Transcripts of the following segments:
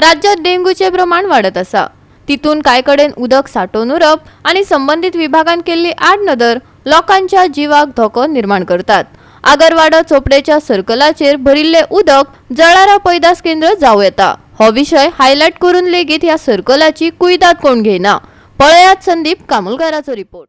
राज्यात डेंग्यूचे प्रमाण वाढत असा तितून काय कडेन उदक साठोवन उरप आणि संबंधित विभागान केल्ली आडनदर लोकांच्या जीवाक धोको निर्माण करतात। आगरवाडा चोपडेच्या सर्कलाचेर भरिल्ले उदक जळारा पैदास केंद्र जावं येता। हो विषय हायलाइट करून लेगीत ह्या सर्कलाची कुयदाद कोण घेयना। पळयात संदीप कामुलकाराचो रिपोर्ट।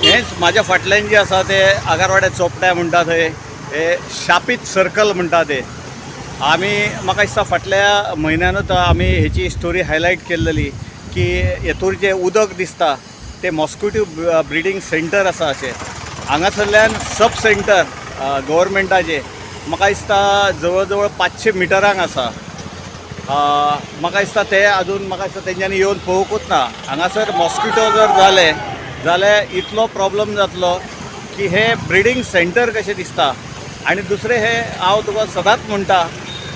हेच माझ्या फाटल्यान जे आसा ते आगरवाड्या चोपड्या म्हणटा थंय हे शापीत सर्कल म्हणटा ते आमी म्हाका दिसता फाटल्या म्हयन्यानूच आमी हेची स्टोरी हायलायट केल्ली की हेतूर जे उदक दिसता ते मॉस्किटो ब्रिडींग सेंटर आसा अशें हांगासरल्यान सब सेंटर गव्हर्मेंटाचे म्हाका दिसता जवळ जवळ 500 मिटरांक आसा। म्हाका दिसता ते अजून म्हाका दिसता तेंच्यांनी येवन पळोवंकूच ना। हांगासर मॉस्किटो जर जाले जाल्यार इतलो प्रॉब्लम जातलो की हे ब्रिडींग सेंटर कशें दिसता। आनी दुसरें हे हांव तुका सदांच म्हणटा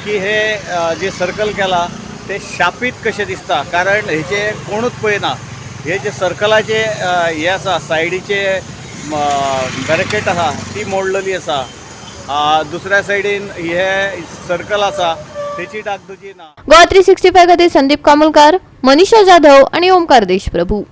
की हे जे सर्कल केला ते शापीत कशें दिसता, कारण हेचे कोणूच पळयना। हे जे सर्कलाचे हे आसा सायडीचे बॅरिकेड आसा ती मोडलेली आसा, दुसऱ्या सायडीन हे सर्कल आसा तेची डागडुजी ना। गोवा 365 खातीर संदीप कामुलकार, मनीषा जाधव आणि ओमकार देशप्रभू।